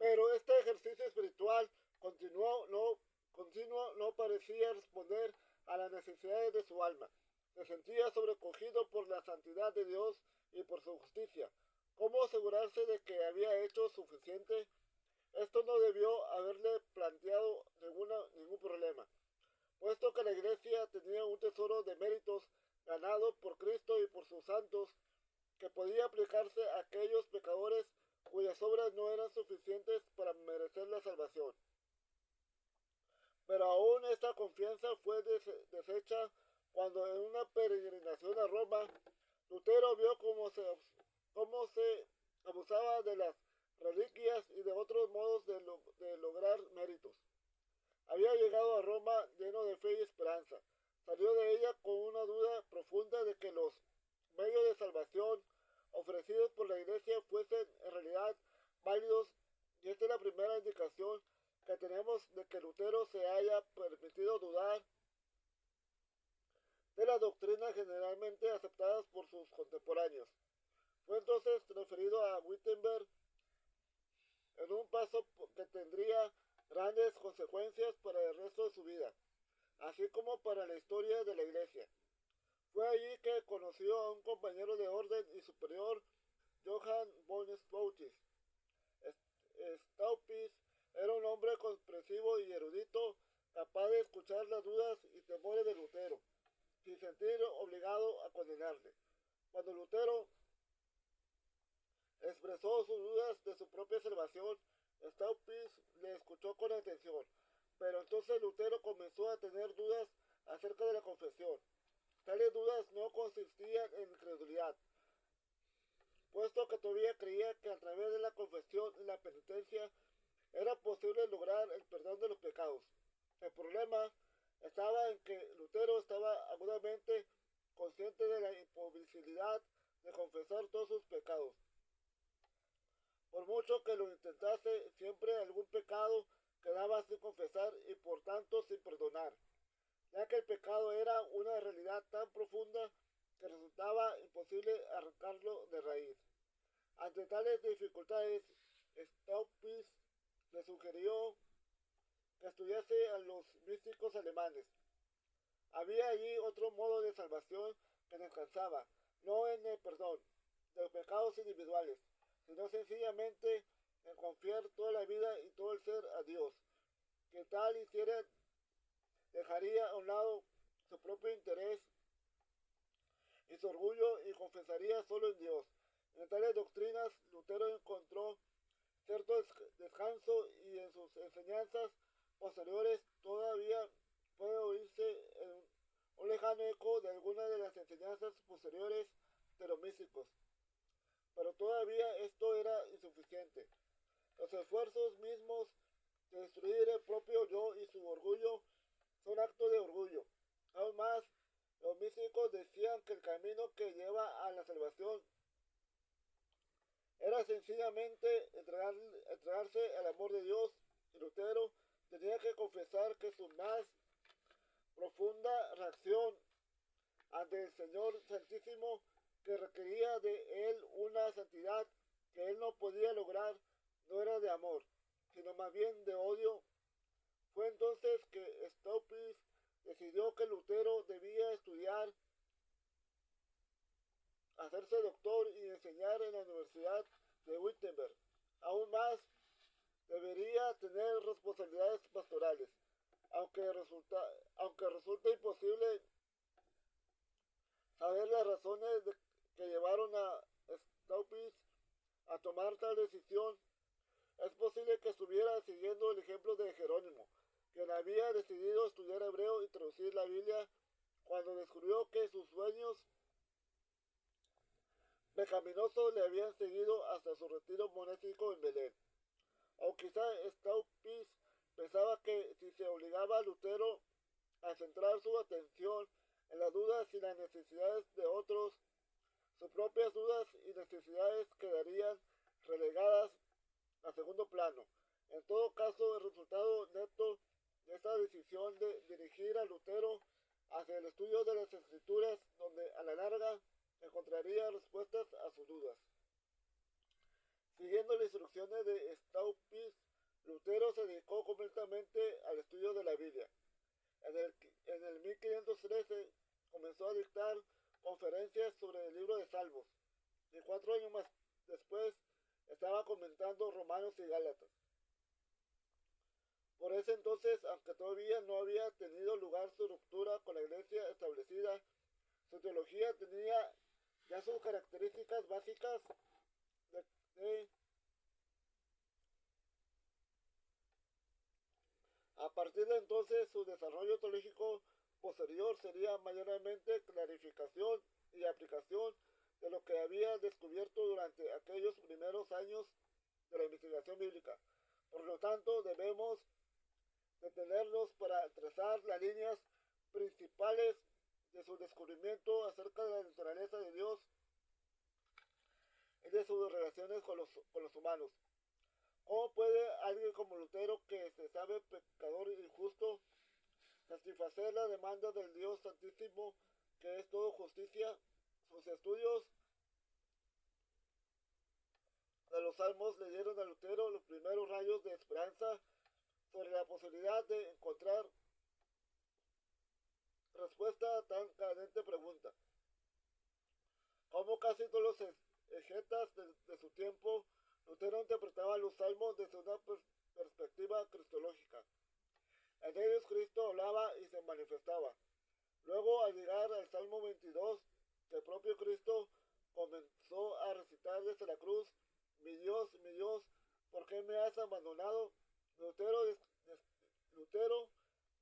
Pero este ejercicio espiritual continuo no parecía responder a las necesidades de su alma. Se sentía sobrecogido por la santidad de Dios y por su justicia. ¿Cómo asegurarse de que había hecho suficiente? Esto no debió haberle planteado ningún problema, puesto que la iglesia tenía un tesoro de méritos ganado por Cristo y por sus santos, que podía aplicarse a aquellos pecadores cuyas obras no eran suficientes para merecer la salvación. Pero aún esta confianza fue deshecha cuando en una peregrinación a Roma, Lutero vio cómo se abusaba de las reliquias y de otros modos de lograr méritos. Había llegado a Roma lleno de fe y esperanza. Salió de ella con una duda profunda de que los medios de salvación ofrecidos por la iglesia fuesen en realidad válidos, y esta es la primera indicación que tenemos de que Lutero se haya permitido dudar de las doctrinas generalmente aceptadas por sus contemporáneos. Fue entonces referido a Wittenberg en un paso que tendría grandes consecuencias para el resto de su vida, así como para la historia de la iglesia. Fue allí que conoció a un compañero de orden y superior, Johann von Staupitz. Staupitz era un hombre comprensivo y erudito, capaz de escuchar las dudas y temores de Lutero, sin sentir obligado a condenarle. Cuando Lutero expresó sus dudas de su propia salvación, Staupitz le escuchó con atención, pero entonces Lutero comenzó a tener dudas acerca de la confesión. Tales dudas no consistían en incredulidad, puesto que todavía creía que a través de la confesión y la penitencia era posible lograr el perdón de los pecados. El problema estaba en que Lutero estaba agudamente consciente de la imposibilidad de confesar todos sus pecados. Por mucho que lo intentase, siempre algún pecado quedaba sin confesar y por tanto sin perdonar, ya que el pecado era una realidad tan profunda que resultaba imposible arrancarlo de raíz. Ante tales dificultades, Staupitz le sugirió que estudiase a los místicos alemanes. Había allí otro modo de salvación que descansaba, no en el perdón de los pecados individuales, sino sencillamente en confiar toda la vida y todo el ser a Dios. Que tal hiciera dejaría a un lado su propio interés y su orgullo y confesaría solo en Dios. En tales doctrinas Lutero encontró cierto descanso, y en sus enseñanzas posteriores todavía puede oírse un lejano eco de algunas de las enseñanzas posteriores de los místicos. Pero todavía esto era insuficiente. Los esfuerzos mismos de destruir el propio yo y su orgullo son actos de orgullo. Aún más, los místicos decían que el camino que lleva a la salvación era sencillamente entregarse al amor de Dios, y Lutero tenía que confesar que su más profunda reacción ante el Señor Santísimo, que requería de él una santidad que él no podía lograr, no era de amor, sino más bien de odio. Fue entonces que Staupitz decidió que Lutero debía estudiar, hacerse doctor y enseñar en la Universidad de Wittenberg. Aún más, debería tener responsabilidades pastorales, aunque resulta imposible saber las razones que llevaron a Staupitz a tomar tal decisión. Es posible que estuviera siguiendo el ejemplo de Jerónimo, quien había decidido estudiar hebreo y traducir la Biblia cuando descubrió que sus sueños pecaminosos le habían seguido hasta su retiro monástico en Belén. O quizá Staupitz pensaba que si se obligaba a Lutero a centrar su atención en las dudas y las necesidades de otros, sus propias dudas y necesidades quedarían relegadas a segundo plano. En todo caso, el resultado neto de esta decisión de dirigir a Lutero hacia el estudio de las Escrituras, donde a la larga encontraría respuestas a sus dudas. Siguiendo la instrucción meditaciones de Staupitz, Lutero se dedicó completamente al estudio de la Biblia. En el 1513 comenzó a dictar conferencias sobre el libro de Salmos, y 4 años más después estaba comentando Romanos y Gálatas. Por ese entonces, aunque todavía no había tenido lugar su ruptura con la iglesia establecida, su teología tenía ya sus características básicas de, de A partir de entonces, su desarrollo teológico posterior sería mayormente clarificación y aplicación de lo que había descubierto durante aquellos primeros años de la investigación bíblica. Por lo tanto, debemos detenernos para trazar las líneas principales de su descubrimiento acerca de la naturaleza de Dios y de sus relaciones con los humanos. ¿Cómo puede alguien como Lutero, que se sabe pecador e injusto, satisfacer la demanda del Dios Santísimo, que es todo justicia? Sus estudios de los Salmos le dieron a Lutero los primeros rayos de esperanza sobre la posibilidad de encontrar respuesta a tan cadente pregunta. Como casi todos los exegetas de su tiempo, Lutero interpretaba los salmos desde una perspectiva cristológica. En ellos Cristo hablaba y se manifestaba. Luego, al llegar al Salmo 22, el propio Cristo comenzó a recitar desde la cruz: mi Dios, ¿por qué me has abandonado? Lutero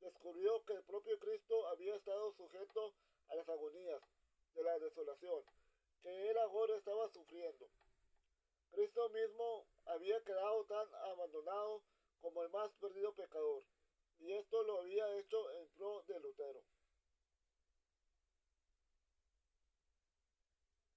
descubrió que el propio Cristo había estado sujeto a las agonías de la desolación que él ahora estaba sufriendo. Cristo mismo había quedado tan abandonado como el más perdido pecador, y esto lo había hecho en pro